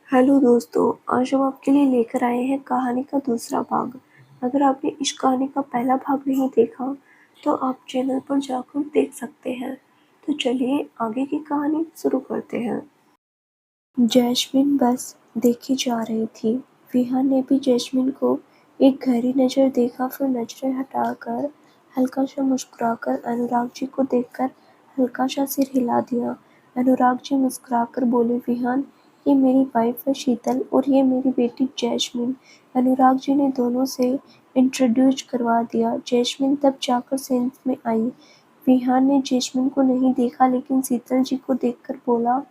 Hello दोस्तों, आज हम आपके लिए लेकर आए हैं कहानी का दूसरा भाग। अगर आपने इस कहानी का पहला भाग नहीं देखा तो आप चैनल पर जाकर देख सकते हैं। तो चलिए आगे की कहानी शुरू करते हैं। जैस्मिन बस देखी जा रही थी। विहान ने भी जैस्मिन को एक गहरी नज़र देखा, फिर नजरें हटाकर हल्का सा मुस्कुराकर अनुराग जी को देखकर हल्का सा सिर हिला दिया। अनुराग जी मुस्कुराकर बोले, विहान, ये मेरी वाइफ है शीतल और ये मेरी बेटी जैस्मिन। अनुराग जी ने दोनों से इंट्रोड्यूस करवा दिया। जैस्मिन तब जाकर सेंस में आई। विहान ने जैस्मिन को नहीं देखा लेकिन शीतल जी को देखकर बोला,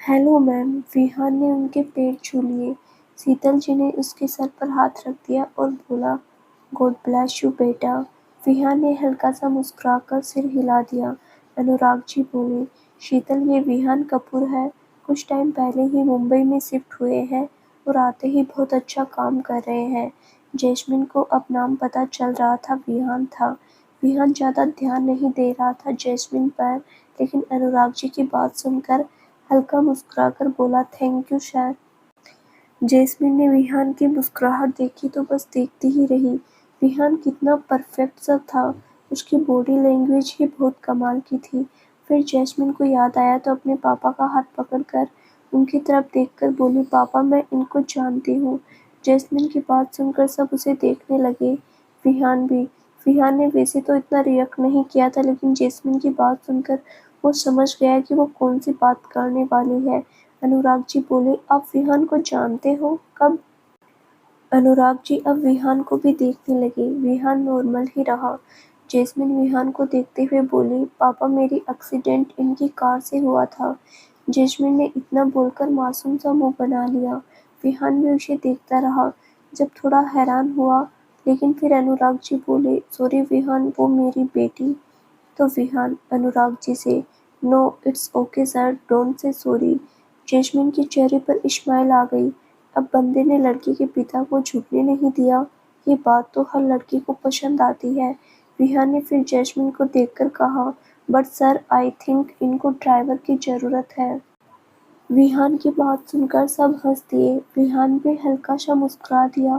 हेलो मैम। विहान ने उनके पैर छू लिए। शीतल जी ने उसके सर पर हाथ रख दिया और बोला, गॉड ब्लेस यू बेटा। विहान ने हल्का सा मुस्कुराकर सिर हिला दिया। अनुराग जी बोले, शीतल, ये विहान कपूर है। कुछ टाइम पहले ही मुंबई में शिफ्ट हुए हैं और आते ही बहुत अच्छा काम कर रहे हैं। जैस्मिन को अब नाम पता चल रहा था, विहान था। विहान ज़्यादा ध्यान नहीं दे रहा था जैस्मिन पर, लेकिन अनुराग जी की बात सुनकर हल्का मुस्कुराकर बोला, थैंक यू सर। जैस्मिन ने विहान की मुस्कुराहट देखी तो बस देखती ही रही। विहान कितना परफेक्ट सा था। उसकी बॉडी लैंग्वेज ही बहुत कमाल की थी। फिर जैस्मिन को याद आया तो अपने पापा का हाथ पकड़कर उनकी तरफ देखकर बोली, पापा, मैं इनको जानती हूँ। जैस्मिन की बात सुनकर सब उसे देखने लगे, विहान भी। विहान ने वैसे तो इतना रिएक्ट नहीं किया था, लेकिन जैस्मिन की बात सुनकर वो समझ गया कि वो कौन सी बात करने वाली है। अनुराग जी बोले, आप विहान को जानते हो? कब? अनुराग जी अब विहान को भी देखने लगे। विहान नॉर्मल ही रहा। जैस्मिन विहान को देखते हुए बोली, पापा, मेरी एक्सीडेंट इनकी कार से हुआ था। जैस्मिन ने इतना बोलकर मासूम सा मुंह बना लिया। विहान भी उसे देखता रहा, जब थोड़ा हैरान हुआ, लेकिन फिर अनुराग जी बोले, सॉरी विहान, वो मेरी बेटी। तो विहान अनुराग जी से, no it's okay sir, don't say sorry. Jasmine के चेहरे पर स्माइल आ गई। अब बंदे ने लड़की के पिता को झुकने नहीं दिया। ये बात तो हर लड़की को पसंद आती है। विहान ने फिर जैस्मिन को देखकर कहा, बट सर, आई थिंक इनको ड्राइवर की ज़रूरत है। विहान की बात सुनकर सब हंस दिए। विहान भी हल्का सा मुस्कुरा दिया।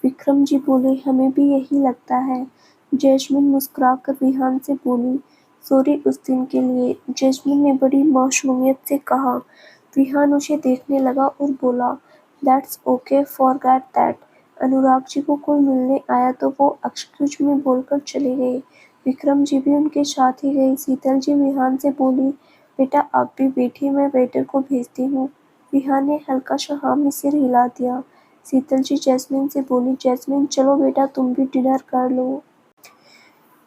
विक्रम जी बोले, हमें भी यही लगता है। जैस्मिन मुस्कुराकर विहान से बोली, सॉरी उस दिन के लिए। जैस्मिन ने बड़ी मासूमियत से कहा। विहान उसे देखने लगा और बोला, that's okay, forget that. Anurag ji को कोई मिलने आया तो वो एक्सक्यूज मी बोलकर चले गए। विक्रम जी भी उनके साथ ही गए। शीतल जी विहान से बोली, बेटा आप भी बैठिए, मैं वेटर को भेजती हूँ। विहान ने हल्का सा हाँ में सिर हिला दिया। शीतल जी जैस्मिन से बोली, जैस्मिन चलो बेटा, तुम भी डिनर कर लो।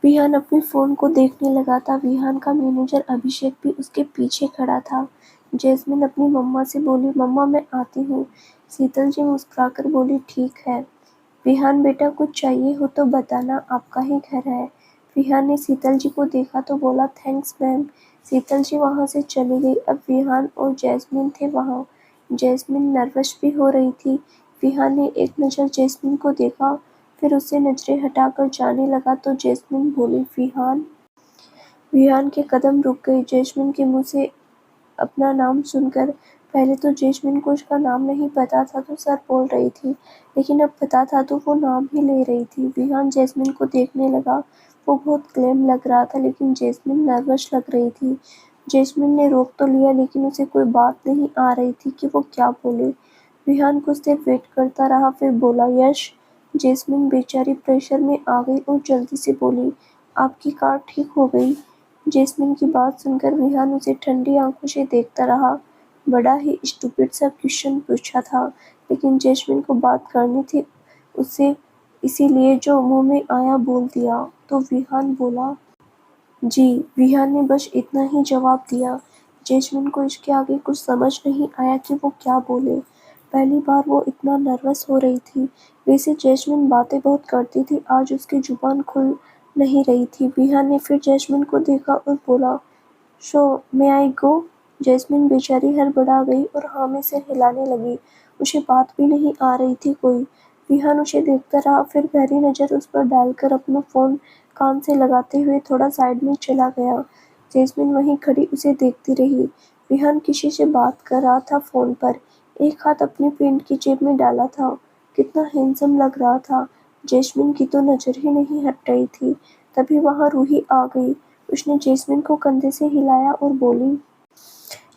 विहान अपने फ़ोन को देखने लगा था। विहान का मैनेजर अभिषेक भी उसके पीछे खड़ा था। जैस्मिन अपनी मम्मा से बोली, मम्मा मैं आती हूँ। शीतल जी मुस्कुराकर बोली, ठीक है। विहान बेटा, कुछ चाहिए हो तो बताना, आपका ही घर है। विहान ने शीतल जी को देखा तो बोला, थैंक्स मैम। शीतल जी वहाँ से चली गई। अब विहान और जैस्मिन थे वहाँ। जैस्मिन नर्वस भी हो रही थी। विहान ने एक नज़र जैस्मिन को देखा, फिर उससे नजरें हटाकर जाने लगा तो जैस्मिन बोली, विहान। विहान के कदम रुक गए। जैस्मिन के मुंह से अपना नाम सुनकर पहले तो जैस्मिन को उसका नाम नहीं पता था तो सर बोल रही थी, लेकिन अब पता था तो वो नाम ही ले रही थी। विहान जैस्मिन को देखने लगा। वो बहुत क्लेम लग रहा था, लेकिन जैस्मिन नर्वस लग रही थी। जैस्मिन ने रोक तो लिया, लेकिन उसे कोई बात नहीं आ रही थी कि वो क्या बोले। विहान कुछ देर वेट करता रहा, फिर बोला, यश। जैस्मिन बेचारी प्रेशर में आ गई और जल्दी से बोली, आपकी कार ठीक हो गई? जैस्मिन की बात सुनकर विहान उसे ठंडी आंखों से देखता रहा। बड़ा ही स्टूपिड सा क्वेश्चन पूछा था, लेकिन जैस्मिन को बात करनी थी उससे, इसीलिए जो मुंह में आया बोल दिया। तो विहान बोला, जी। विहान ने बस इतना ही जवाब दिया। जैस्मिन को इसके आगे कुछ समझ नहीं आया कि वो क्या बोले। पहली बार वो इतना नर्वस हो रही थी। वैसे जैस्मिन बातें बहुत करती थी, आज उसकी जुबान खुल नहीं रही थी। विहान ने फिर जैस्मिन को देखा और बोला, सो मे आई गो? जैस्मिन बेचारी हड़बड़ा गई और हाँ में सिर हिलाने लगी। उसे बात भी नहीं आ रही थी कोई। विहान उसे देखता रहा, फिर गहरी नज़र उस पर डालकर अपना फ़ोन कान से लगाते हुए थोड़ा साइड में चला गया। जैस्मिन वहीं खड़ी उसे देखती रही। विहान किसी से बात कर रहा था फ़ोन पर, एक हाथ अपनी पैंट की जेब में डाला था। कितना हैंडसम लग रहा था। जैस्मिन की तो नज़र ही नहीं हट रही थी। तभी वहाँ रूही आ गई। उसने जैस्मिन को कंधे से हिलाया और बोली,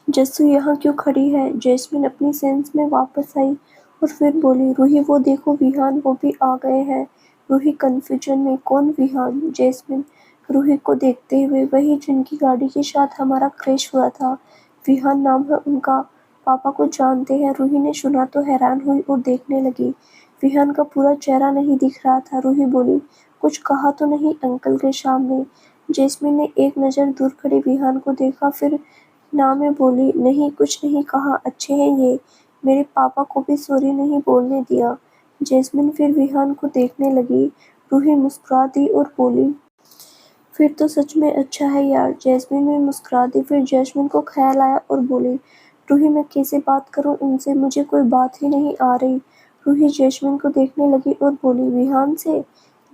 जस्सू यहाँ क्यों खड़ी है? जैस्मिन अपनी सेंस में वापस आई और फिर बोली, रूही वो देखो विहान, वो भी आ गए हैं। रूही कन्फ्यूजन में, कौन विहान? जैस्मिन रूही को देखते हुए, वही जिनकी गाड़ी के साथ हमारा क्रैश हुआ था। विहान नाम है उनका। पापा को जानते हैं? रूही ने सुना तो हैरान हुई और देखने लगी। विहान का पूरा चेहरा नहीं दिख रहा था। रूही बोली, कुछ कहा तो नहीं अंकल के सामने? जैस्मिन ने एक नज़र दूर खड़े विहान को देखा, फिर ना में बोली, नहीं कुछ नहीं कहा, अच्छे हैं ये, मेरे पापा को भी सॉरी नहीं बोलने दिया। जैस्मिन फिर विहान को देखने लगी। रूही मुस्कुरा दी और बोली, फिर तो सच में अच्छा है यार। जैस्मिन भी मुस्कुरा दी। फिर जैस्मिन को ख्याल आया और बोली, रूही मैं कैसे बात करूं उनसे, मुझे कोई बात ही नहीं आ रही। रूही जैस्मिन को देखने लगी और बोली, विहान से?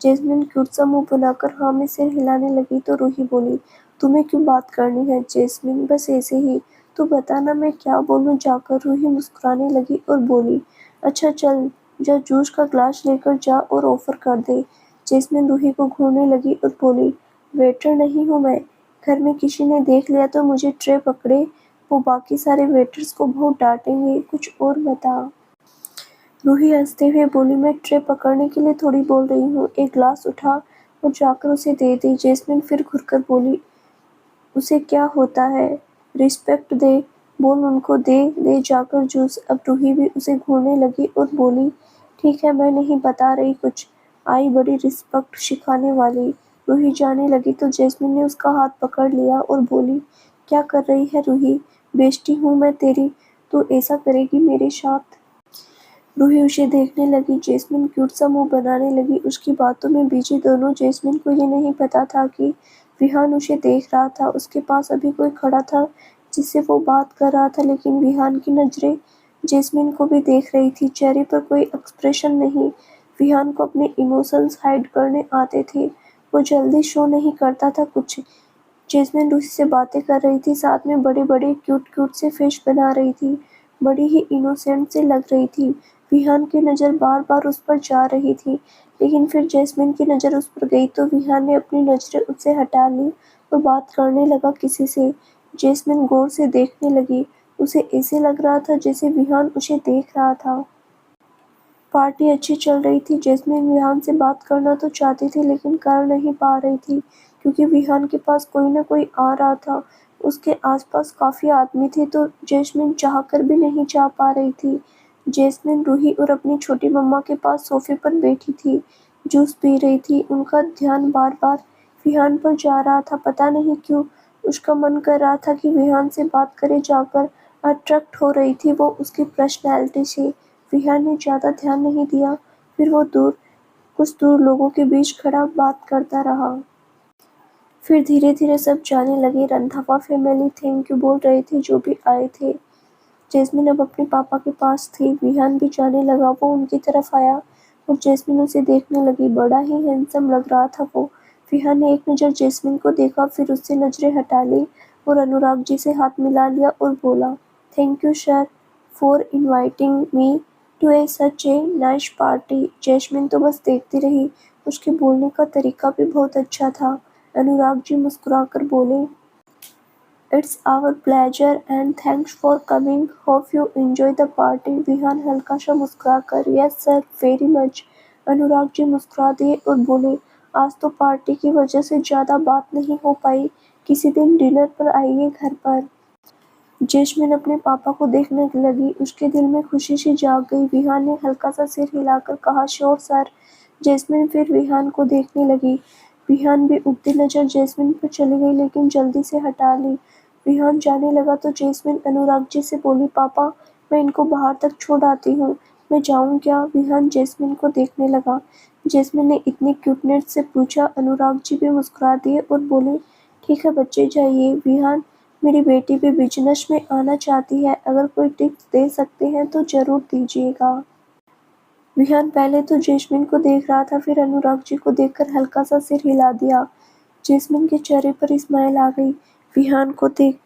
जैस्मिन क्यूट सा मुंह बनाकर हाँ में सिर हिलाने लगी तो रूही बोली, तुम्हें क्यों बात करनी है जैस्मिन? बस ऐसे ही। तो बताना मैं क्या बोलूं जाकर? रूही मुस्कुराने लगी और बोली, अच्छा चल, जा जूस का ग्लास लेकर जा और ऑफर कर दे। जैस्मिन रूही को घूरने लगी और बोली, वेटर नहीं हूँ मैं, घर में किसी ने देख लिया तो मुझे ट्रे पकड़े, वो बाकी सारे वेटर्स को बहुत डांटेंगे, कुछ और बता। रूही हंसते हुए बोली, मैं ट्रे पकड़ने के लिए थोड़ी बोल रही हूँ। एक ग्लास उठा और जाकर उसे दे दी। जैस्मिन फिर घुरकर बोली, उसे क्या होता है? रिस्पेक्ट दे, बोल उनको दे दे जाकर जूस। अब रूही भी उसे घूरने लगी और बोली, ठीक है मैं नहीं बता रही कुछ, आई बड़ी रिस्पेक्ट सिखाने वाली। रूही जाने लगी तो जैस्मिन ने उसका हाथ पकड़ लिया और बोली, क्या कर रही है रूही? बेइज्जती हूँ मैं तेरी, तू ऐसा करेगी मेरे साथ? रूही उसे देखने लगी। जैस्मिन क्यूट सा मुंह बनाने लगी। उसकी बातों में बिजी दोनों। जैस्मिन को ये नहीं पता था कि विहान उसे देख रहा था। उसके पास अभी कोई खड़ा था जिससे वो बात कर रहा था, लेकिन विहान की नजरें जैस्मिन को भी देख रही थी। चेहरे पर कोई एक्सप्रेशन नहीं। विहान को अपने इमोशंस हाइड करने आते थे। वो जल्दी शो नहीं करता था कुछ। जैस्मिन रूही से बातें कर रही थी, साथ में बड़े-बड़े क्यूट-क्यूट से फिश बना रही थी। बड़ी ही इनोसेंट सी लग रही थी। विहान की नज़र बार-बार उस पर जा रही थी, लेकिन फिर जैस्मिन की नज़र उस पर गई तो विहान ने अपनी नज़रें उससे हटा ली और बात करने लगा किसी से। जैस्मिन गौर से देखने लगी। उसे ऐसे लग रहा था जैसे विहान उसे देख रहा था। पार्टी अच्छी चल रही थी। जैस्मिन विहान से बात करना तो चाहती थी, लेकिन कर नहीं पा रही थी, क्योंकि विहान के पास कोई न कोई आ रहा था। उसके आसपास काफ़ी आदमी थे, तो जैस्मिन चाहकर भी नहीं जा पा रही थी। जैस्मिन रूही और अपनी छोटी मम्मा के पास सोफे पर बैठी थी, जूस पी रही थी। उनका ध्यान बार-बार विहान पर जा रहा था। पता नहीं क्यों उसका मन कर रहा था कि विहान से बात करे जाकर। अट्रैक्ट हो रही थी वो उसकी पर्सनैलिटी से। विहान ने ज़्यादा ध्यान नहीं दिया। फिर वो कुछ दूर लोगों के बीच खड़ा बात करता रहा। फिर धीरे-धीरे सब जाने लगे। रंधावा फैमिली थैंक यू बोल रहे थे जो भी आए थे। जैस्मिन अब अपने पापा के पास थी। विहान भी जाने लगा। वो उनकी तरफ आया और जैस्मिन उसे देखने लगी। बड़ा ही हैंडसम लग रहा था वो। विहान ने एक नज़र जैस्मिन को देखा, फिर उससे नज़रें हटा ली और अनुराग जी से हाथ मिला लिया और बोला, thank you sir for inviting me to such a nice party. Jasmine तो बस देखती रही। उसके बोलने का तरीका भी बहुत अच्छा था। अनुराग जी मुस्कुराकर बोले, it's our pleasure and thanks for coming, hope you enjoy the party. Vihaan हल्का सा मुस्कुराकर, yes sir very much. Anurag ji मुस्कुरा दिए और बोले, आज तो पार्टी की वजह से ज़्यादा बात नहीं हो पाई, किसी दिन डिनर पर आइए घर पर। जैस्मिन अपने पापा को देखने लगी। उसके दिल में खुशी सी जाग गई। विहान ने हल्का सा सिर हिलाकर कहा, श्योर सर। जैस्मिन फिर विहान को देखने लगी। विहान भी उगती नज़र जैस्मिन पर चली गई, लेकिन जल्दी से हटा ली। विहान जाने लगा तो जैस्मिन अनुराग जी से बोली, पापा मैं इनको बाहर तक छोड़ आती हूँ, मैं जाऊँ क्या? विहान जैस्मिन को देखने लगा। जैस्मिन ने इतनी क्यूटनेस से पूछा। अनुराग जी भी मुस्कुरा दिए और बोले, ठीक है बच्चे जाइए। विहान मेरी बेटी भी बिजनेस में आना चाहती है, अगर कोई टिप्स दे सकते हैं तो ज़रूर दीजिएगा। विहान पहले तो जैस्मिन को देख रहा था, फिर अनुराग जी को देखकर हल्का सा सिर हिला दिया। जैस्मिन के चेहरे पर स्माइल आ गई। विहान को देख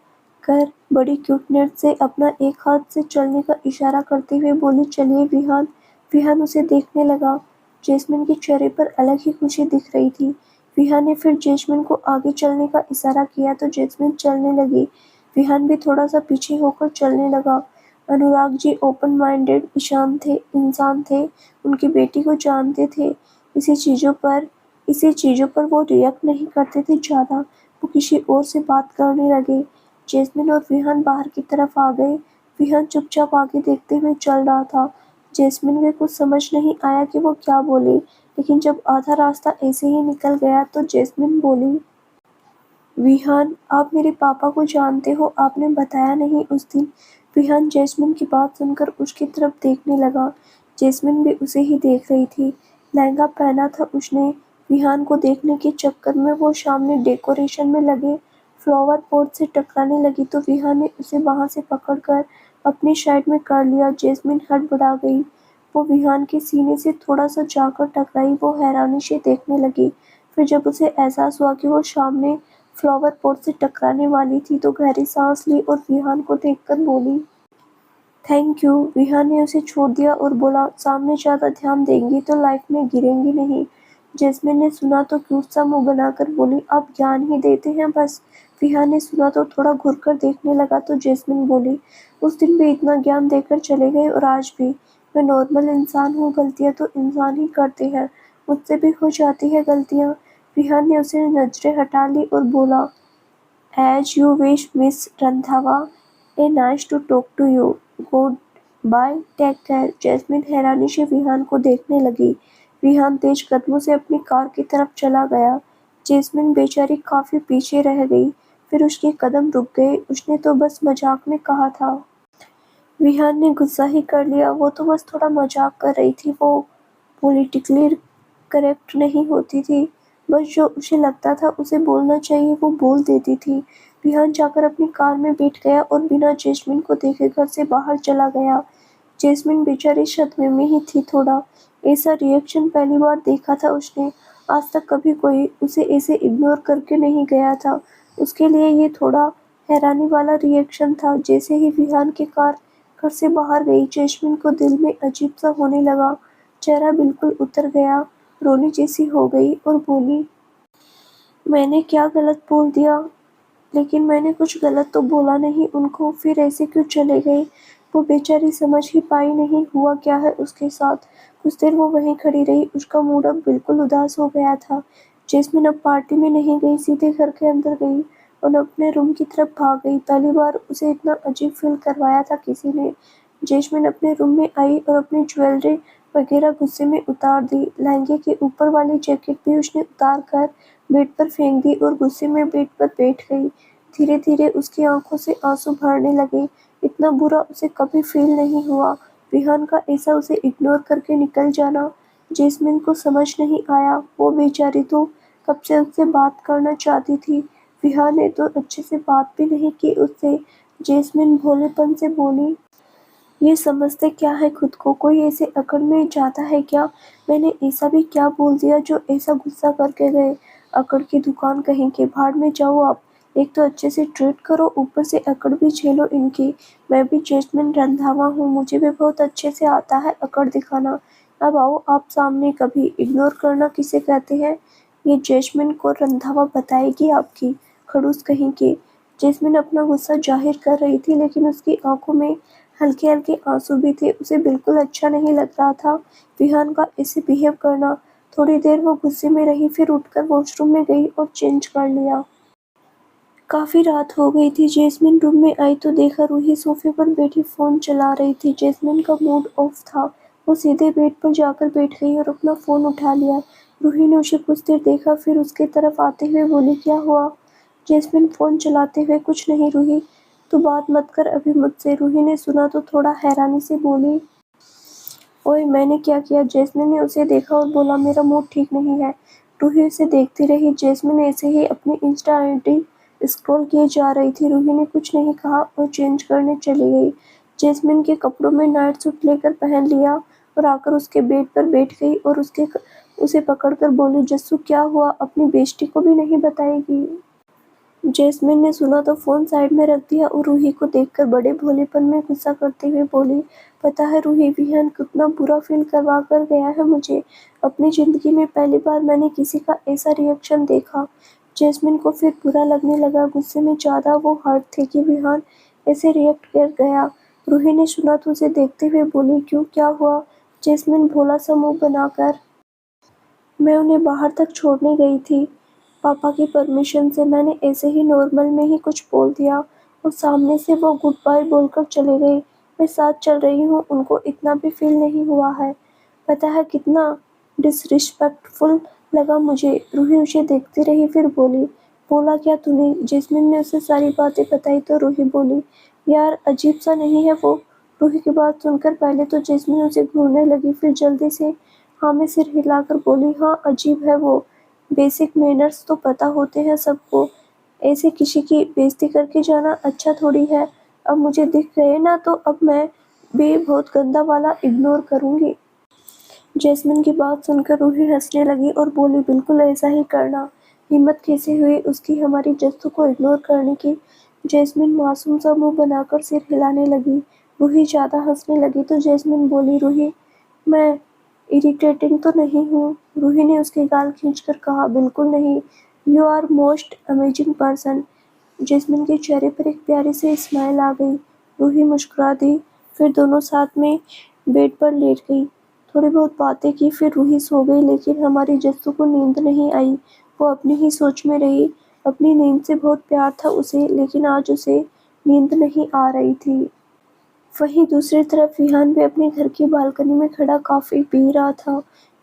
देखकर बड़ी क्यूटनेस से अपना एक हाथ से चलने का इशारा करते हुए बोली, चलिए विहान। विहान उसे देखने लगा। जैस्मिन के चेहरे पर अलग ही खुशी दिख रही थी। विहान ने फिर जैस्मिन को आगे चलने का इशारा किया तो जैस्मिन चलने लगी। विहान भी थोड़ा सा पीछे होकर चलने लगा। अनुराग जी ओपन माइंडेड इंसान थे। उनकी बेटी को जानते थे। इसी चीज़ों पर वो रिएक्ट नहीं करते थे ज़्यादा। वो किसी और से बात करने लगे। जैस्मिन और विहान बाहर की तरफ आ गए। विहान चुपचाप आगे देखते हुए चल रहा था। जैस्मिन को कुछ समझ नहीं आया कि वो क्या बोले, लेकिन जब आधा रास्ता ऐसे ही निकल गया तो जैस्मिन बोली, विहान, आप मेरे पापा को जानते हो, आपने बताया नहीं उस दिन। विहान जैस्मिन की बात सुनकर उसकी तरफ देखने लगा। जैस्मिन भी उसे ही देख रही थी। लहंगा पहना था उसने। विहान को देखने के चक्कर में वो सामने डेकोरेशन में लगे फ्लावर पॉट से टकराने लगी तो विहान ने उसे वहां से पकड़कर अपनी साइड में कर लिया। जैस्मिन हड़बड़ा गई। वो विहान के सीने से थोड़ा सा जाकर टकराई। वो हैरानी से देखने लगी। फिर जब उसे एहसास हुआ कि वो सामने फ्लावर पॉट से टकराने वाली थी तो गहरी सांस ली और विहान को देखकर बोली, थैंक यू। विहान ने उसे छोड़ दिया और बोला, सामने ज्यादा ध्यान देंगी तो लाइफ में गिरेंगी नहीं। जैस्मिन ने सुना तो क्यूट सा मुंह बनाकर बोली, आप ज्ञान ही देते हैं बस। विहान ने सुना तो थोड़ा घुरकर देखने लगा तो जैस्मिन बोली, उस दिन भी इतना ज्ञान देकर चले गए और आज भी। मैं नॉर्मल इंसान हूँ, गलतियाँ तो इंसान ही करते हैं, मुझसे भी हो जाती है गलतियाँ। विहान ने उसे नजरें हटा ली और बोला, as you wish miss Randhawa, a nice to talk to you, good bye, take care. Jasmine हैरानी से विहान को देखने लगी। विहान तेज कदमों से अपनी कार की तरफ चला गया। जैस्मिन बेचारी काफी पीछे रह गई। फिर उसके कदम रुक गए। उसने तो बस मजाक में कहा था। विहान ने गुस्सा ही कर लिया। वो तो बस थोड़ा मजाक कर रही थी। वो पॉलिटिकली करेक्ट नहीं होती थी। बस जो उसे लगता था उसे बोलना चाहिए वो बोल देती थी। विहान जाकर अपनी कार में बैठ गया और बिना जैस्मिन को देखे घर से बाहर चला गया। जैस्मिन बेचारी सदमे में ही थी थोड़ा। ऐसा रिएक्शन पहली बार देखा था उसने। आज तक कभी कोई उसे ऐसे इग्नोर करके नहीं गया था। उसके लिए ये थोड़ा हैरानी वाला रिएक्शन था। जैसे ही विहान की कार घर से बाहर गई, जैस्मिन को दिल में अजीब सा होने लगा। चेहरा बिल्कुल उतर गया, रोने जैसी हो गई और बोली, मैंने क्या गलत बोल दिया? लेकिन मैंने कुछ गलत तो बोला नहीं उनको, फिर ऐसे क्यों चले गए? वो बेचारी समझ ही पाई नहीं हुआ क्या है उसके साथ। कुछ देर वो वहीं खड़ी रही। उसका मूड अब बिल्कुल उदास हो गया था। जैस्मिन अब पार्टी में नहीं गई, सीधे घर के अंदर गई और अपने रूम की तरफ भाग गई। पहली बार उसे इतना अजीब फील करवाया था किसी ने। जैस्मिन अपने रूम में आई और अपनी ज्वेलरी वगैरह गुस्से में उतार दी। लहंगे के ऊपर वाली जैकेट भी उसने उतार कर बेड पर फेंक दी और गुस्से में बेड पर बैठ गई। धीरे धीरे उसकी आंखों से आंसू भरने लगे। इतना बुरा उसे कभी फील नहीं हुआ। विहान का ऐसा उसे इग्नोर करके निकल जाना जैस्मिन को समझ नहीं आया। वो बेचारी तो कब से उससे बात करना चाहती थी। विहान ने तो अच्छे से बात भी नहीं की उससे। जैस्मिन भोलेपन से बोली, ये समझते क्या है खुद को, कोई ऐसे अकड़ में जाता है क्या? मैंने ऐसा भी क्या बोल दिया जो ऐसा गुस्सा करके गए? अकड़ की दुकान कहीं के, भाड़ में जाओ आप। एक तो अच्छे से ट्रीट करो, ऊपर से अकड़ भी झेलो इनकी। मैं भी जैस्मिन रंधावा हूँ, मुझे भी बहुत अच्छे से आता है अकड़ दिखाना। अब आओ आप सामने, कभी इग्नोर करना किसे कहते हैं ये जैस्मिन को रंधावा बताएगी आपकी, खड़ूस कहीं की। जैस्मिन अपना गुस्सा जाहिर कर रही थी लेकिन उसकी आंखों में हल्के हल्के आंसू भी थे। उसे बिल्कुल अच्छा नहीं लग रहा था विहान का ऐसे बिहेव करना। थोड़ी देर वो गुस्से में रही, फिर उठकर वॉशरूम में गई और चेंज कर लिया। काफी रात हो गई थी। जैस्मिन रूम में आई तो देखा रूही सोफे पर बैठी फोन चला रही थी। जैस्मिन का मूड ऑफ था। वो सीधे बेड पर जाकर बैठ गई और अपना फोन उठा लिया। रूही ने उसे कुछ देर देखा, फिर उसके तरफ आते हुए बोली, क्या हुआ? जैस्मिन फोन चलाते हुए, कुछ नहीं रूही, तू बात मत कर अभी मुझसे। रूही ने सुना तो थोड़ा हैरानी से बोली, ओए मैंने क्या किया? जैस्मिन ने उसे देखा और बोला, मेरा मूड ठीक नहीं है। रूही उसे देखती रही। जैस्मिन ऐसे ही अपनी इंस्टा आईडी स्क्रॉल किए जा रही थी। रूही ने कुछ नहीं कहा और चेंज करने चली गई। जैस्मिन के कपड़ों में नाइट सूट लेकर पहन लिया और आकर उसके बेड पर बैठ गई और उसे पकड़कर बोली, जस्सू क्या हुआ? अपनी बेइज्जती को भी नहीं बताएगी? जैस्मिन ने सुना तो फ़ोन साइड में रख दिया और रूही को देखकर बड़े भोलेपन में गुस्सा करते हुए बोली, पता है रूही, विहान कितना बुरा फील करवा कर गया है मुझे। अपनी ज़िंदगी में पहली बार मैंने किसी का ऐसा रिएक्शन देखा। जैस्मिन को फिर बुरा लगने लगा, गुस्से में ज़्यादा वो हर्ट थे कि विहान ऐसे रिएक्ट कर गया। रूही ने सुना तो उसे देखते हुए बोली, क्यों, क्या हुआ? जैस्मिन भोला सा मुँह बनाकर, मैं उन्हें बाहर तक छोड़ने गई थी। पापा की परमिशन से मैंने ऐसे ही नॉर्मल में ही कुछ बोल दिया और सामने से वो गुड बाय बोलकर चले गए। मैं साथ चल रही हूँ, उनको इतना भी फील नहीं हुआ है। पता है कितना डिसरिस्पेक्टफुल लगा मुझे। रूही उसे देखती रही, फिर बोली, बोला क्या तूने? जैस्मिन ने उसे सारी बातें बताई तो रूही बोली, यार अजीब सा नहीं है वो? रूही की बात सुनकर पहले तो जैस्मिन उसे घूरने लगी, फिर जल्दी से हाँ में सिर हिलाकर बोली, हाँ अजीब है वो। बेसिक मैनर्स तो पता होते हैं सबको, ऐसे किसी की बेइज्जती करके जाना अच्छा थोड़ी है। अब मुझे दिख गए ना तो अब मैं भी बहुत गंदा वाला इग्नोर करूंगी। जैस्मिन की बात सुनकर रूही हंसने लगी और बोली, बिल्कुल ऐसा ही करना। हिम्मत कैसे हुई उसकी हमारी जस्तु को इग्नोर करने की? जैस्मिन मासूम सा मुंह बनाकर सिर हिलाने लगी। रूही ज़्यादा हंसने लगी तो जैस्मिन बोली, रूही मैं इरिटेटिंग तो नहीं हूँ? रूही ने उसके गाल खींचकर कहा, बिल्कुल नहीं, you are most amazing person. Jasmine के चेहरे पर एक प्यारी सी स्माइल आ गई। रूही मुस्कुरा दी, फिर दोनों साथ में बेड पर लेट गई। थोड़ी बहुत बातें की, फिर रूही सो गई, लेकिन हमारी जस्सू को नींद नहीं आई। वो अपनी ही सोच में रही। अपनी नींद से बहुत प्यार था उसे, लेकिन आज उसे नींद नहीं आ रही थी। वहीं दूसरी तरफ विहान भी अपने घर की बालकनी में खड़ा कॉफी पी रहा था।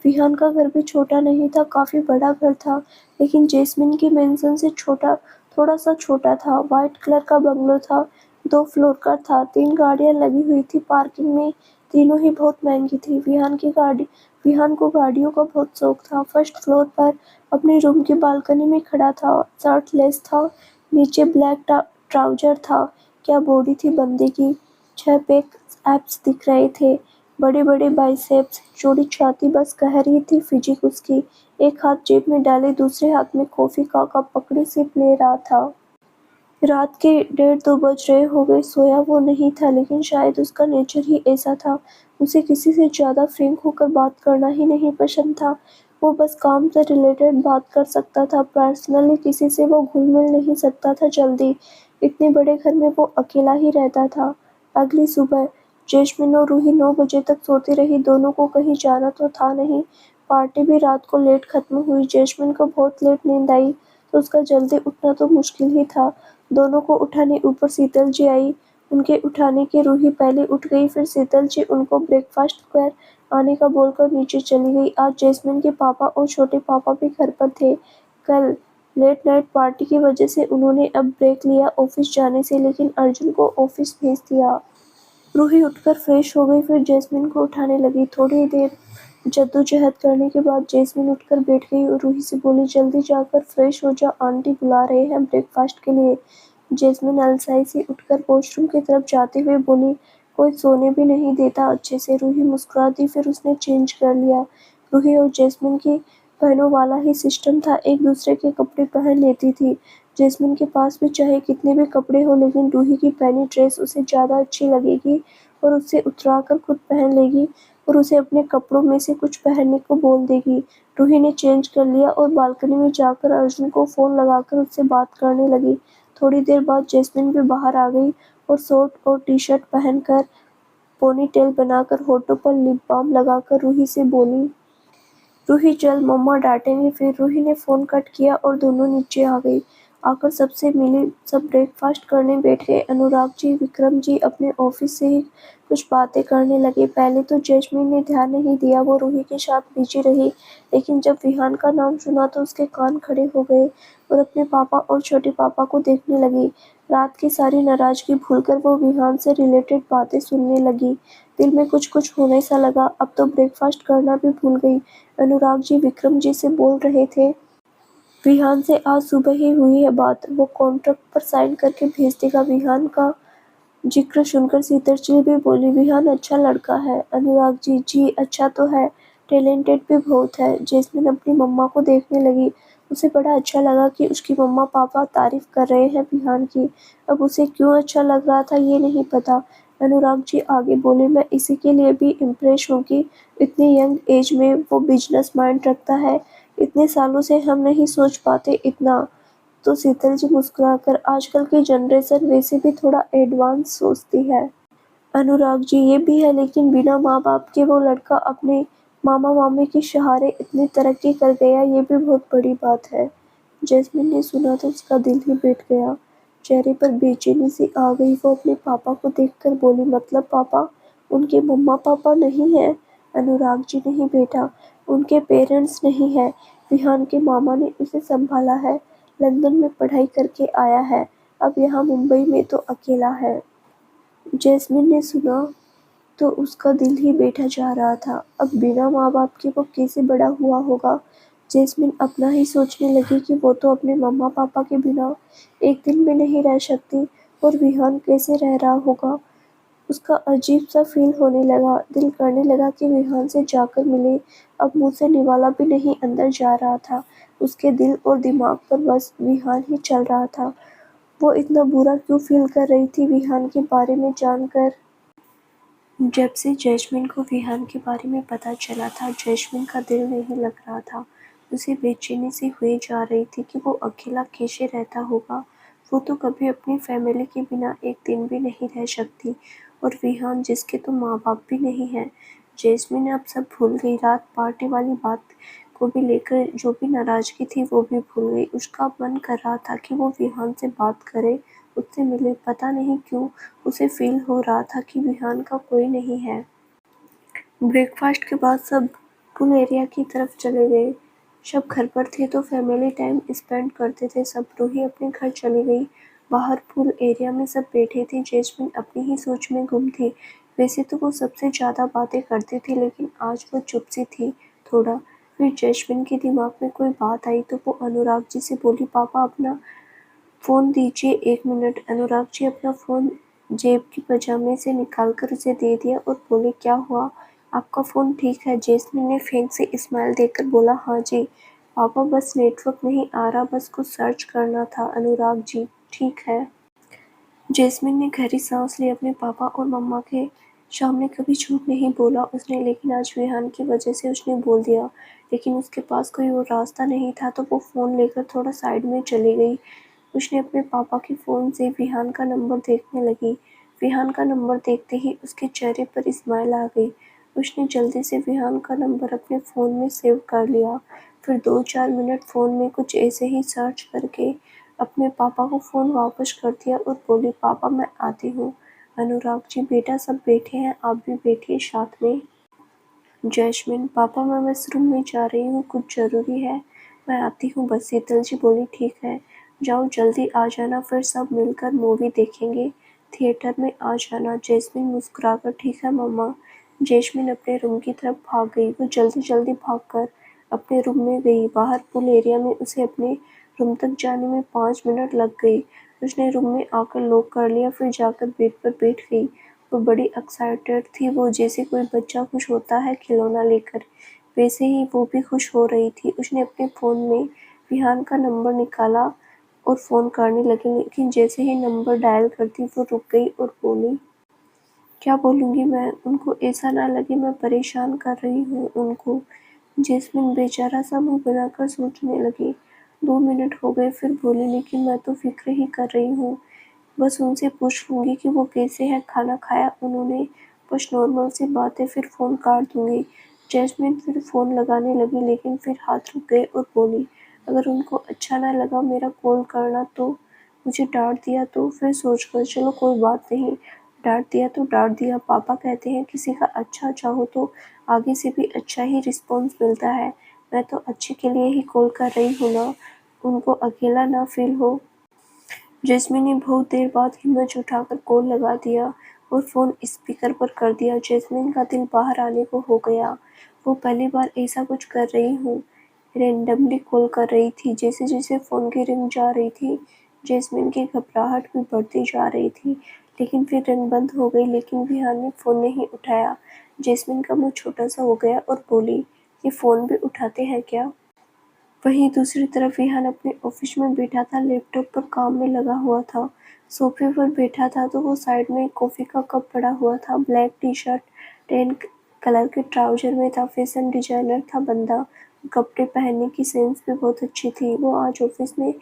विहान का घर भी छोटा नहीं था, काफी बड़ा घर था, लेकिन जैस्मिन की मेंशन से छोटा, थोड़ा सा छोटा था। व्हाइट कलर का बंगलो था, 2 फ्लोर का था, 3 गाड़ियां लगी हुई थी पार्किंग में, तीनों ही बहुत महंगी थी। विहान को गाड़ियों का बहुत शौक था। फर्स्ट फ्लोर पर अपने रूम की बालकनी में खड़ा था, शर्टलेस था, नीचे ब्लैक ट्राउजर था। क्या बॉडी थी बंदे की! 6 पैक एब्स दिख रहे थे, बड़े-बड़े बाइसेप्स, चौड़ी छाती बस कह रही थी फिजिक उसकी। एक हाथ जेब में डाले दूसरे हाथ में कॉफी का कप पकड़े सिप ले रहा था। रात के 1:30-2 बज रहे हो गए। सोया वो नहीं था, लेकिन शायद उसका नेचर ही ऐसा था। उसे किसी से ज़्यादा फ्रैंक होकर बात करना ही नहीं पसंद था। वो बस काम से रिलेटेड बात कर सकता था, पर्सनली किसी से वो घुल-मिल नहीं सकता था जल्दी। इतने बड़े घर में वो अकेला ही रहता था। अगली सुबह जैस्मिन और रूही 9 बजे तक सोती रही। दोनों को कहीं जाना तो था नहीं। पार्टी भी रात को लेट खत्म हुई। जैस्मिन को बहुत लेट नींद आई तो उसका जल्दी उठना तो मुश्किल ही था। दोनों को उठाने ऊपर शीतल जी आई। उनके उठाने की रूही पहले उठ गई, फिर शीतल जी उनको ब्रेकफास्ट कर आने का बोलकर नीचे चली गई। आज जैस्मिन के पापा और छोटे पापा भी घर पर थे। कल लेट नाइट पार्टी की वजह से उन्होंने अब ब्रेक लिया ऑफिस जाने से, लेकिन अर्जुन को ऑफिस भेज दिया। रूही उठकर फ्रेश हो गई, फिर जैस्मिन को उठाने लगी। थोड़ी देर जद्दोजहद करने के बाद जैस्मिन उठकर बैठ गई और रूही से बोली, जल्दी जाकर फ्रेश हो जा, आंटी बुला रहे हैं ब्रेकफास्ट के लिए। जैस्मिन अलसाई से उठकर वॉशरूम की तरफ जाते हुए बोली, कोई सोने भी नहीं देता अच्छे से। रूही मुस्कुरा दी, फिर उसने चेंज कर लिया। रूही और जैस्मिन की बहनों वाला ही सिस्टम था, एक दूसरे के कपड़े पहन लेती थी। जैस्मिन के पास भी चाहे कितने भी कपड़े हो, लेकिन रूही की पहनी ड्रेस उसे ज़्यादा अच्छी लगेगी और उससे उतराकर खुद पहन लेगी और उसे अपने कपड़ों में से कुछ पहनने को बोल देगी। रूही ने चेंज कर लिया और बालकनी में जाकर अर्जुन को फ़ोन लगाकर उससे बात करने लगी। थोड़ी देर बाद जैस्मिन भी बाहर आ गई और शॉर्ट और टी-शर्ट पहनकर, पोनीटेल बनाकर, होठों पर लिप बाम लगाकर रूही से बोली, रूही चल, मम्मा डांटेंगी फिर। रूही ने फ़ोन कट किया और दोनों नीचे आ गई। आकर सबसे मिली, सब ब्रेकफास्ट करने बैठ गए। अनुराग जी, विक्रम जी अपने ऑफिस से ही कुछ बातें करने लगे। पहले तो जैस्मिन ने ध्यान नहीं दिया, वो रूही के साथ बिजी रही, लेकिन जब विहान का नाम सुना तो उसके कान खड़े हो गए और अपने पापा और छोटे पापा को देखने लगी। रात की सारी नाराजगी भूलकर वो विहान से रिलेटेड बातें सुनने लगी। दिल में कुछ कुछ होने सा लगा। अब तो ब्रेकफास्ट करना भी भूल गई। अनुराग जी विक्रम जी से बोल रहे थे, विहान से आज सुबह ही हुई है बात, वो कॉन्ट्रैक्ट पर साइन करके भेज देगा। विहान का जिक्र सुनकर शीतल जी भी बोली, विहान अच्छा लड़का है। अनुराग जी, जी अच्छा तो है, टैलेंटेड भी बहुत है। जैस्मिन अपनी मम्मा को देखने लगी उसे बड़ा अच्छा लगा कि उसकी मम्मा पापा तारीफ कर रहे हैं विहान की। अब उसे क्यों अच्छा लग रहा था ये नहीं पता। अनुराग जी आगे बोले, मैं इसी के लिए भी इम्प्रेस हूँ कि इतनी यंग एज में वो बिजनेस माइंड रखता है। इतने सालों से हम नहीं सोच पाते इतना। तो शीतल जी मुस्कुराकर, आजकल की जनरेशन वैसे भी थोड़ा एडवांस सोचती है अनुराग जी, ये भी है, लेकिन बिना माँ बाप के वो लड़का अपने मामा मामी के सहारे इतनी तरक्की कर गया, ये भी बहुत बड़ी बात है। जैस्मिन ने सुना तो उसका दिल ही बैठ गया। चेहरे पर बेचैनी सी आ गई। वो अपने पापा को देखकर बोली, मतलब पापा उनके मम्मा पापा नहीं है? अनुराग जी, नहीं बेटा, उनके पेरेंट्स नहीं है। विहान के मामा ने उसे संभाला है। लंदन में पढ़ाई करके आया है, अब यहाँ मुंबई में तो अकेला है। जैस्मिन ने सुना तो उसका दिल ही बैठा जा रहा था। अब बिना माँ बाप के वो कैसे बड़ा हुआ होगा। जैस्मिन अपना ही सोचने लगी कि वो तो अपने मम्मा पापा के बिना एक दिन भी नहीं रह सकती, और विहान कैसे रह रहा होगा। उसका अजीब सा फील होने लगा। दिल करने लगा कि विहान से जाकर मिले। अब मुंह से निवाला भी नहीं अंदर जा रहा था। उसके दिल और दिमाग पर बस विहान ही चल रहा था। वो इतना बुरा क्यों फील कर रही थी विहान के बारे में जानकर। जब से जैस्मिन को विहान के बारे में पता चला था, जैस्मिन का दिल नहीं लग रहा था। उसे बेचैनी सी हुई जा रही थी कि वो अकेला कैसे रहता होगा। वो तो कभी अपनी फैमिली के बिना एक दिन भी नहीं रह सकती, और विहान जिसके तो माँ बाप भी नहीं है। जैस्मिन अब सब भूल गई। रात पार्टी वाली बात को भी लेकर जो भी नाराजगी थी वो भी भूल गई। उसका मन कर रहा था कि वो विहान से बात करे, उससे मिले। पता नहीं क्यों उसे फील हो रहा था कि विहान का कोई नहीं है। ब्रेकफास्ट के बाद सब पूल एरिया की तरफ चले गए। सब घर पर थे तो फैमिली टाइम स्पेंड करते थे। सब रूही अपने घर चली गई। बाहर पूल एरिया में सब बैठे थे। जैस्मिन अपनी ही सोच में गुम थी। वैसे तो वो सबसे ज़्यादा बातें करती थी, लेकिन आज वो चुप सी थी थोड़ा। फिर जैस्मिन के दिमाग में कोई बात आई तो वो अनुराग जी से बोली, पापा अपना फ़ोन दीजिए 1 मिनट। अनुराग जी अपना फ़ोन जेब की पजामे से निकालकर उसे दे दिया और बोले, क्या हुआ, आपका फ़ोन ठीक है? जैस्मिन ने फेंक से स्माइल देकर बोला, हाँ जी पापा, बस नेटवर्क नहीं आ रहा, बस कुछ सर्च करना था। अनुराग जी, ठीक है। जैस्मिन ने गहरी सांस ली। अपने पापा और मम्मा के सामने कभी झूठ नहीं बोला उसने, लेकिन आज विहान की वजह से उसने बोल दिया। लेकिन उसके पास कोई और रास्ता नहीं था, तो वो फ़ोन लेकर थोड़ा साइड में चली गई। उसने अपने पापा के फ़ोन से विहान का नंबर देखने लगी। विहान का नंबर देखते ही उसके चेहरे पर स्माइल आ गई। उसने जल्दी से विहान का नंबर अपने फ़ोन में सेव कर लिया। फिर 2-4 मिनट फ़ोन में कुछ ऐसे ही सर्च करके अपने पापा को फ़ोन वापस कर दिया और बोली, पापा मैं आती हूँ। अनुराग जी, बेटा सब बैठे हैं, आप भी बैठिए साथ में। जैस्मिन, पापा मैं बस रूम में जा रही हूँ, कुछ ज़रूरी है, मैं आती हूँ बस। शीतल जी बोली, ठीक है, जाओ जल्दी आ जाना, फिर सब मिलकर मूवी देखेंगे, थिएटर में आ जाना। जैस्मिन मुस्कुराकर, ठीक है मम्मा। जैस्मिन अपने रूम की तरफ भाग गई। वो जल्दी जल्दी भागकर अपने रूम में गई। बाहर पूल एरिया में उसे अपने रूम तक जाने में 5 मिनट लग गई। उसने रूम में आकर लॉक कर लिया, फिर जाकर बेड पर बैठ गई। वो बड़ी एक्साइटेड थी। वो जैसे कोई बच्चा खुश होता है खिलौना लेकर, वैसे ही वो भी खुश हो रही थी। उसने अपने फ़ोन में विहान का नंबर निकाला और फ़ोन करने लगी, लेकिन जैसे ही नंबर डायल करती वो रुक गई और बोली, क्या बोलूँगी मैं, उनको ऐसा ना लगे मैं परेशान कर रही हूँ उनको। जैस्मिन बेचारा सा मुँह बनाकर सोचने लगी। 2 मिनट हो गए, फिर बोली, लेकिन मैं तो फ़िक्र ही कर रही हूँ। बस उनसे पूछ लूँगी कि वो कैसे हैं, खाना खाया उन्होंने, बस नॉर्मल सी बात है, फिर फ़ोन काट दूँगी। जैस्मिन फिर फ़ोन लगाने लगी, लेकिन फिर हाथ रुक गए और बोली, अगर उनको अच्छा ना लगा मेरा कॉल करना तो, मुझे डाँट दिया तो, फिर सोचकर चलो कोई बात नहीं, डाँट दिया तो डाँट दिया। पापा कहते हैं किसी का अच्छा चाहो तो आगे से भी अच्छा ही रिस्पॉन्स मिलता है। मैं तो अच्छे के लिए ही कॉल कर रही हूँ ना, उनको अकेला ना फील हो। जैस्मिन ने बहुत देर बाद हिम्मत जुटाकर कॉल लगा दिया और फ़ोन स्पीकर पर कर दिया। जैस्मिन का दिल बाहर आने को हो गया। वो पहली बार ऐसा कुछ कर रही हूँ। रैंडमली कॉल कर रही थी। जैसे जैसे फ़ोन की रिंग जा रही थी, जैस्मिन की घबराहट भी बढ़ती जा रही थी। लेकिन फिर रिंग बंद हो गई, लेकिन विहान ने फ़ोन नहीं उठाया। जैस्मिन का मुँह छोटा सा हो गया और बोली, ये फ़ोन भी उठाते हैं क्या? वहीं दूसरी तरफ विहान अपने ऑफिस में बैठा था, लैपटॉप पर काम में लगा हुआ था। सोफे पर बैठा था तो वो साइड में कॉफी का कप पड़ा हुआ था। ब्लैक टी-शर्ट, टैन कलर के ट्राउजर में था। फैशन डिजाइनर था बंदा। कपड़े पहनने की सेंस भी बहुत अच्छी थी। वो आज ऑफिस में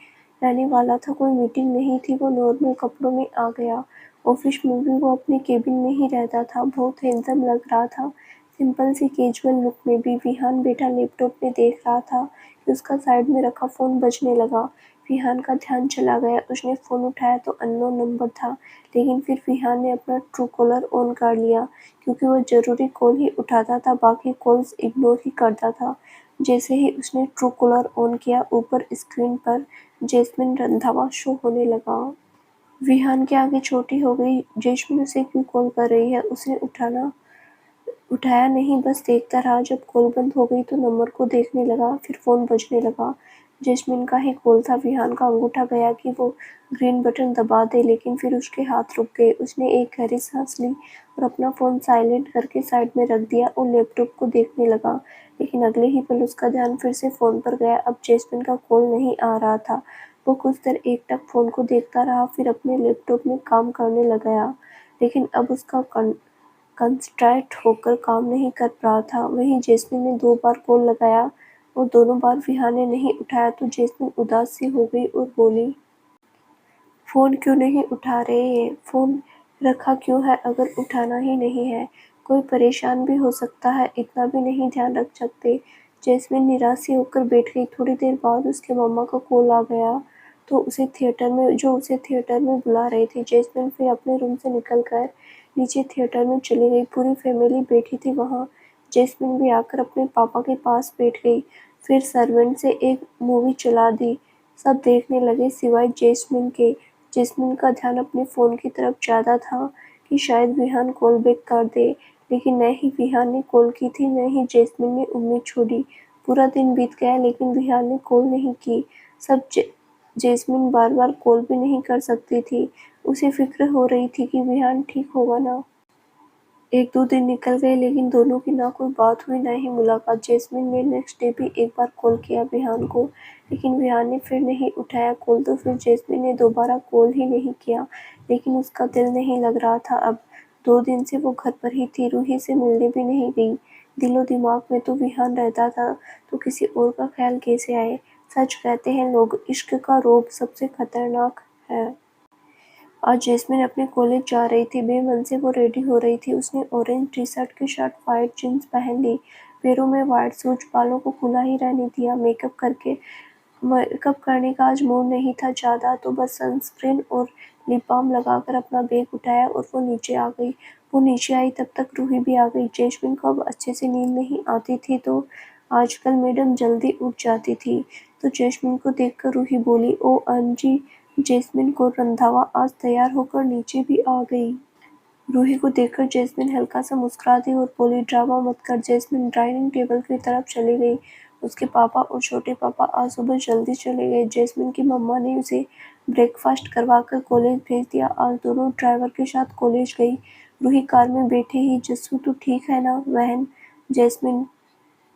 रहने वाला था, कोई मीटिंग नहीं थी। वो नॉर्मल कपड़ों में आ गया। ऑफिस में भी वो अपने केबिन में ही रहता था। बहुत हैंडसम लग रहा था। सिंपल सी कैजुअल लुक में भी। विहान बेटा लैपटॉप में देख रहा था कि उसका साइड में रखा फोन बजने लगा। विहान का ध्यान चला गया। उसने फोन उठाया तो अननोन नंबर था, लेकिन फिर विहान ने अपना ट्रू कॉलर ऑन कर लिया, क्योंकि वो जरूरी कॉल ही उठाता था, बाकी कॉल्स इग्नोर ही करता था। जैसे ही उसने ट्रू कॉलर ऑन किया, ऊपर स्क्रीन पर जैस्मिन रंधावा शो होने लगा। विहान की आंखें छोटी हो गई। जैस्मिन उसे क्यों कॉल कर रही है? उसने उठाया नहीं, बस देखता रहा। जब कॉल बंद हो गई तो नंबर को देखने लगा, फिर फोन बजने लगा। जैस्मिन का ही कॉल था। विहान का अंगूठा गया कि वो ग्रीन बटन दबा दे, लेकिन फिर उसके हाथ रुक गए। उसने एक गहरी सांस ली और अपना फोन साइलेंट करके साइड में रख दिया और लैपटॉप को देखने लगा। लेकिन अगले ही पल उसका ध्यान फिर से फोन पर गया। अब जैस्मिन का कॉल नहीं आ रहा था। वो कुछ देर एकटक फोन को देखता रहा, फिर अपने लैपटॉप में काम करने लग गया। लेकिन अब उसका कंसंट्रेट होकर काम नहीं कर रहा था। वहीं जैस्मिन ने 2 बार कॉल लगाया और दोनों बार विहान ने नहीं उठाया तो जैस्मिन उदास सी हो गई और बोली, फोन क्यों नहीं उठा रहे? फोन रखा क्यों है अगर उठाना ही नहीं है? कोई परेशान भी हो सकता है, इतना भी नहीं ध्यान रख सकते? जैस्मिन निराश सी होकर बैठ गई। थोड़ी देर बाद उसके मम्मा का कॉल आ गया तो उसे थिएटर में बुला रहे थे। जैस्मिन फिर अपने रूम से निकलकर नीचे थिएटर में चली गई। पूरी फैमिली बैठी थी वहाँ। जैस्मिन भी आकर अपने पापा के पास बैठ गई। फिर सर्वेंट से एक मूवी चला दी। सब देखने लगे सिवाय जैस्मिन के। जैस्मिन का ध्यान अपने फोन की तरफ ज्यादा था कि शायद विहान कॉल बैक कर दे, लेकिन न ही विहान ने कॉल की थी, न ही जैस्मिन ने उम्मीद छोड़ी। पूरा दिन बीत गया लेकिन विहान ने कॉल नहीं की। सब जैस्मिन बार बार कॉल भी नहीं कर सकती थी। उसे फिक्र हो रही थी कि विहान ठीक होगा ना। 1-2 दिन निकल गए लेकिन दोनों की ना कोई बात हुई, ना ही मुलाकात। जैस्मिन ने नेक्स्ट डे भी एक बार कॉल किया विहान को, लेकिन विहान ने फिर नहीं उठाया कॉल। तो फिर जैस्मिन ने दोबारा कॉल ही नहीं किया, लेकिन उसका दिल नहीं लग रहा था अब। 2 दिन से वो घर पर ही थी, रूही से मिलने भी नहीं गई। दिलो दिमाग में तो विहान रहता था, तो किसी और का ख्याल कैसे आए? सच कहते हैं लोग, इश्क का रोग सबसे खतरनाक है। आज जैस्मिन अपने कॉलेज जा रही थी। बेमन से वो रेडी हो रही थी। उसने ऑरेंज टी-शर्ट के साथ व्हाइट जीन्स पहन ली, पैरों में व्हाइट शूज, बालों को खुला ही रहने दिया। मेकअप करने का आज मूड नहीं था ज़्यादा, तो बस सनस्क्रीन और लिप बाम लगाकर अपना बैग उठाया और वो नीचे आ गई। वो नीचे आई तब तक रूही भी आ गई। जैस्मिन को अब अच्छे से नींद नहीं आती थी, तो आजकल मैडम जल्दी उठ जाती थी। तो जैस्मिन को देखकर रूही बोली, ओ अंजी। जैस्मिन को रंधावा आज तैयार होकर नीचे भी आ गई। रूही को देखकर जैस्मिन हल्का सा मुस्कुरा दी और बोली, ड्रामा मत कर। जैस्मिन डाइनिंग टेबल की तरफ चली गई। उसके पापा और छोटे पापा आज सुबह जल्दी चले गए। जैस्मिन की मम्मा ने उसे ब्रेकफास्ट करवाकर कॉलेज भेज दिया। आज दोनों ड्राइवर के साथ कॉलेज गई। रूही कार में बैठे ही, जस्सू तू ठीक है ना बहन? जैस्मिन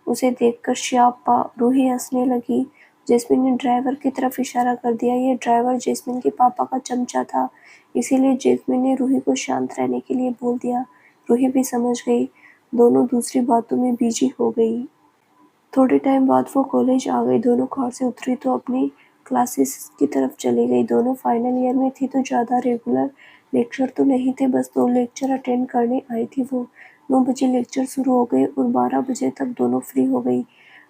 उसे देखकर श्यापा। रूही हंसने लगी। जैस्मिन ने ड्राइवर की तरफ इशारा कर दिया। ये ड्राइवर जैस्मिन के पापा का चमचा था, इसीलिए जैस्मिन ने रूही को शांत रहने के लिए बोल दिया। रूही भी समझ गई। दोनों दूसरी बातों में बिजी हो गई। थोड़े टाइम बाद वो कॉलेज आ गई। दोनों कार से उतरी तो अपनी क्लासेस की तरफ चली गई। दोनों फाइनल ईयर में थी तो ज़्यादा रेगुलर लेक्चर तो नहीं थे, बस 2 लेक्चर अटेंड करने आई थी वो। 9 बजे लेक्चर शुरू हो गए और 12 बजे तक दोनों फ्री हो गई।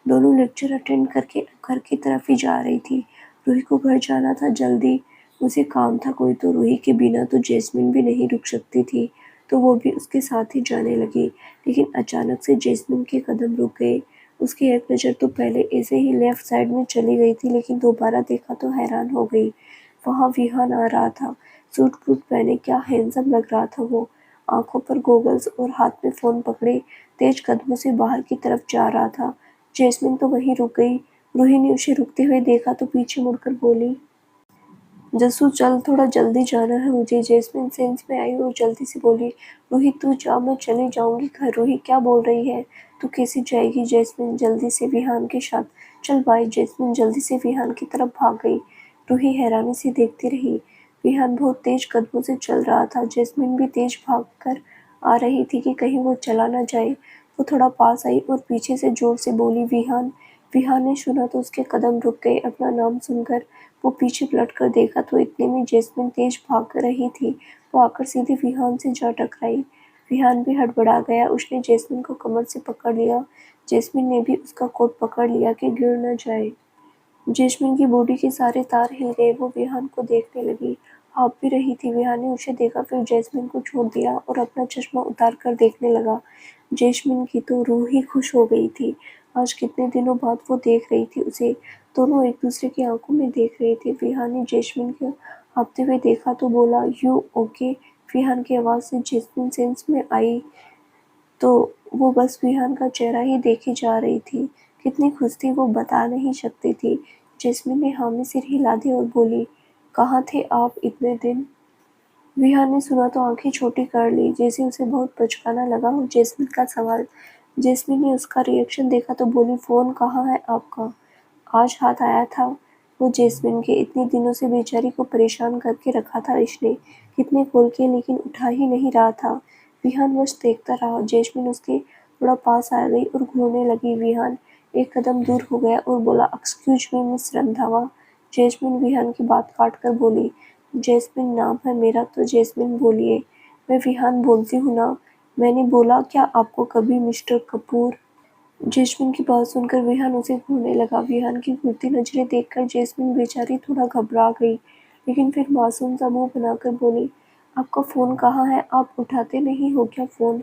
दोनों लेक्चर अटेंड करके घर की तरफ ही जा रही थी। रूही को घर जाना था जल्दी, उसे काम था कोई, तो रूही के बिना तो जैस्मिन भी नहीं रुक सकती थी, तो वो भी उसके साथ ही जाने लगी। लेकिन अचानक से जैस्मिन के कदम रुक गए। उसकी एक नज़र तो पहले ऐसे ही लेफ्ट साइड में चली गई थी, लेकिन दोबारा देखा तो हैरान हो गई। वहाँ विहान आ रहा था। सूट बूट पहने क्या हैंडसम लग रहा था वो। आंखों पर गॉगल्स और हाथ में फोन पकड़े तेज कदमों से बाहर की तरफ जा रहा था। जैस्मिन तो वहीं रुक गई। रूही ने उसे रुकते हुए देखा तो पीछे मुड़कर बोली, जस्सू चल, थोड़ा जल्दी जाना है मुझे। जैस्मिन सेंस में आई और जल्दी से बोली, रूही तू जा, मैं चली जाऊंगी घर। रूही क्या बोल रही है? तू कैसे जाएगी? जैस्मिन जल्दी से विहान के साथ चल बाय। जैस्मिन जल्दी से विहान की तरफ भाग गई। रूही हैरानी से देखती रही। विहान बहुत तेज कदमों से चल रहा था। जैस्मिन भी तेज भाग कर आ रही थी कि कहीं वो चला न जाए। वो थोड़ा पास आई और पीछे से जोर से बोली, विहान। विहान ने सुना तो उसके कदम रुक गए। अपना नाम सुनकर वो पीछे पलट कर देखा तो इतने में जैस्मिन तेज भाग रही थी। वो आकर सीधे विहान से जा टकराई। विहान भी हड़बड़ा गया। उसने जैस्मिन को कमर से पकड़ लिया। जैस्मिन ने भी उसका कोट पकड़ लिया कि गिर न जाए। जैस्मिन की बॉडी के सारे तार हिल गए। वो विहान को देखने लगी। हाँफ भी रही थी। विहान ने उसे देखा, फिर जैस्मिन को छोड़ दिया और अपना चश्मा उतार कर देखने लगा। जैस्मिन की तो रूह ही खुश हो गई थी। आज कितने दिनों बाद वो देख रही थी उसे। दोनों एक दूसरे की आंखों में देख रहे थे। विहान ने जैस्मिन को हाँफते हुए देखा तो बोला, यू ओके। विहान की आवाज़ से जैस्मिन सेंस में आई तो वो बस विहान का चेहरा ही देखे जा रही थी। कितनी खुश थी वो बता नहीं सकती थी। जैस्मिन ने हाँ में सिर हिला दिया और बोली, कहाँ थे आप इतने दिन? विहान ने सुना तो आंखें छोटी कर ली, जैसे उसे बहुत बचकाना लगा हो जैस्मिन का सवाल। जैस्मिन ने उसका रिएक्शन देखा तो बोली, फ़ोन कहाँ है आपका? आज हाथ आया था वो जैस्मिन के। इतने दिनों से बेचारी को परेशान करके रखा था इसने। कितने कॉल किए लेकिन उठा ही नहीं रहा था। विहान बस देखता रहा। जैस्मिन उसके थोड़ा पास आ गई और घूरने लगी। विहान एक कदम दूर हो गया और बोला, excuse me miss Randhawa. Jasmine Vihaan की बात काट कर बोली, जैस्मिन नाम है मेरा तो जैस्मिन बोलिए। मैं विहान बोलती हूँ ना। मैंने बोला क्या आपको कभी मिस्टर कपूर? जैस्मिन की बात सुनकर विहान उसे घूरने लगा। विहान की घूरती नजरें देखकर जैस्मिन बेचारी थोड़ा घबरा गई, लेकिन फिर मासूम सा मुंह बनाकर बोली, आपका फ़ोन कहाँ है? आप उठाते नहीं हो क्या फ़ोन?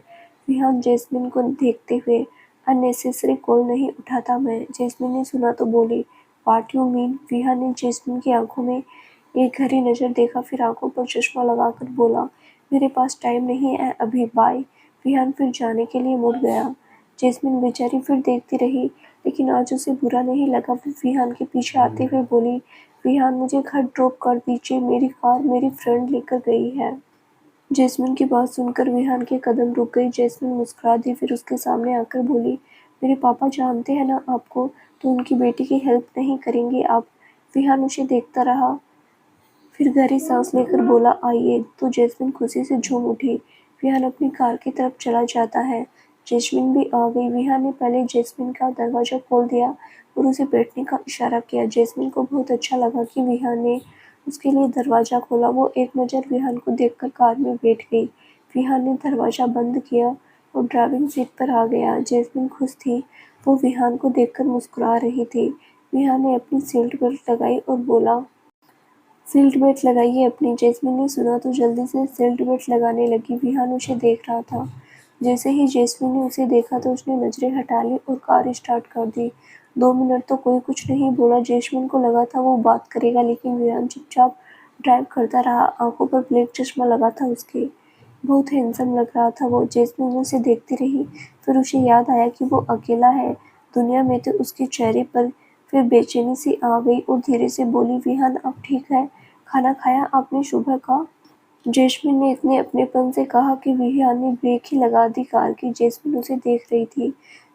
विहान जैस्मिन को देखते हुए, अननेसेसरी कॉल नहीं उठाता मैं। जैस्मिन ने सुना तो बोली, व्हाट यू मीन? विहान ने जैस्मिन की आंखों में एक गहरी नज़र देखा, फिर आंखों पर चश्मा लगाकर बोला, मेरे पास टाइम नहीं है अभी, बाय। विहान फिर जाने के लिए मुड़ गया। जैस्मिन बेचारी फिर देखती रही, लेकिन आज उसे बुरा नहीं लगा। वो विहान के पीछे आते हुए बोली, विहान मुझे घर ड्रॉप कर दीजिए, मेरी कार मेरी फ्रेंड लेकर गई है। जैस्मिन की बात सुनकर विहान के कदम रुक गए। जैस्मिन मुस्कुरा दी, फिर उसके सामने आकर बोली, मेरे पापा जानते हैं ना आपको, तो उनकी बेटी की हेल्प नहीं करेंगे आप? विहान उसे देखता रहा, फिर गहरी सांस लेकर बोला, आइए। तो जैस्मिन खुशी से झूम उठी। विहान अपनी कार की तरफ चला जाता है। जैस्मिन भी आ गई। विहान ने पहले जैस्मिन का दरवाज़ा खोल दिया और उसे बैठने का इशारा किया। जैस्मिन को बहुत अच्छा लगा कि विहान ने उसके लिए दरवाज़ा खोला। वो एक नज़र विहान को देखकर कार में बैठ गई। विहान ने दरवाज़ा बंद किया और ड्राइविंग सीट पर आ गया। जैस्मिन खुश थी। वो विहान को देखकर मुस्कुरा रही थी। विहान ने अपनी सीट बेल्ट लगाई और बोला, सीट बेल्ट लगाइए अपनी। जैस्मिन ने सुना तो जल्दी से सीट बेल्ट लगाने लगी। विहान उसे देख रहा था। जैसे ही जैस्मिन ने उसे देखा तो उसने नजरें हटा ली और कार स्टार्ट कर दी। 2 मिनट तो कोई कुछ नहीं बोला। जैस्मिन को लगा था वो बात करेगा, लेकिन विहान चुपचाप ड्राइव करता रहा। आंखों पर ब्लैक चश्मा लगा था उसके। बहुत हैंडसम लग रहा था वो। जैस्मिन उसे देखती रही, फिर उसे याद आया कि वो अकेला है दुनिया में, तो उसके चेहरे पर फिर बेचैनी सी आ गई और धीरे से बोली, विहान आप ठीक है? खाना खाया आपने सुबह का? जैस्मिन ने इतने अपनेपन से कहा कि विहान ने ब्रेक ही लगा दी कार की। जैस्मिन उसे देख रही थी।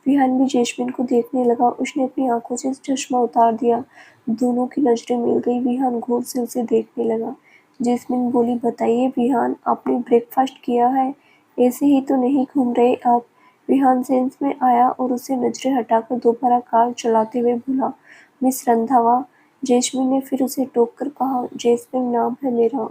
विहान भी जैस्मिन को देखने लगा। उसने अपनी आंखों से चश्मा उतार दिया। दोनों की नजरें मिल गई। विहान गौर से उसे देखने लगा। जैस्मिन बोली, बताइए विहान, आपने ब्रेकफास्ट किया है? ऐसे ही तो नहीं घूम रहे आप? विहान सेंस में आया और उसे नजरें हटाकर दोबारा कार चलाते हुए बोला, मिस रंधावा। जैस्मिन ने फिर उसे टोक कर कहा, जैस्मिन नाम है मेरा।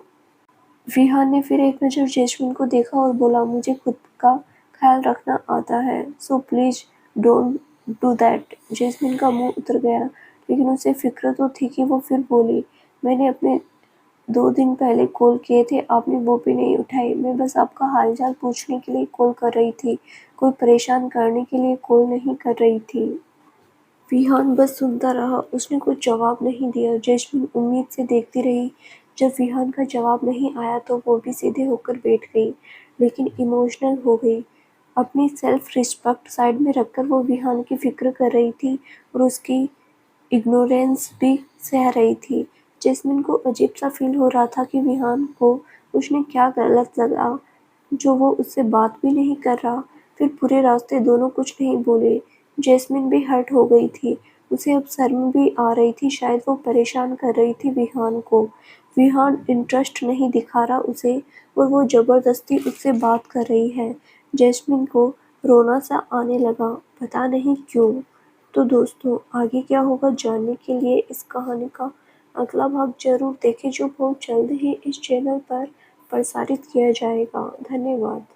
विहान ने फिर एक नज़र जैस्मिन को देखा और बोला, मुझे खुद का ख्याल रखना आता है, so please don't do that. Jasmine का मुंह उतर गया, लेकिन उसे फिक्र तो थी कि वो फिर बोली, मैंने अपने 2 दिन पहले कॉल किए थे, आपने वो भी नहीं उठाई। मैं बस आपका हालचाल पूछने के लिए कॉल कर रही थी, कोई परेशान करने के लिए कॉल नहीं कर रही थी। विहान बस सुनता रहा। उसने कुछ जवाब नहीं दिया। जैस्मिन उम्मीद से देखती रही। जब विहान का जवाब नहीं आया तो वो भी सीधे होकर बैठ गई, लेकिन इमोशनल हो गई। अपनी सेल्फ रिस्पेक्ट साइड में रखकर वो विहान की फिक्र कर रही थी और उसकी इग्नोरेंस भी सह रही थी। जैस्मिन को अजीब सा फील हो रहा था कि विहान को उसने क्या गलत लगा जो वो उससे बात भी नहीं कर रहा। फिर पूरे रास्ते दोनों कुछ नहीं बोले। जैस्मिन भी हर्ट हो गई थी। उसे अब शर्म भी आ रही थी, शायद वो परेशान कर रही थी विहान को। विहान इंटरेस्ट नहीं दिखा रहा उसे और वो ज़बरदस्ती उससे बात कर रही है। जैस्मिन को रोना सा आने लगा, पता नहीं क्यों। तो दोस्तों, आगे क्या होगा जानने के लिए इस कहानी का अगला भाग ज़रूर देखें, जो बहुत जल्द ही इस चैनल पर प्रसारित किया जाएगा। धन्यवाद।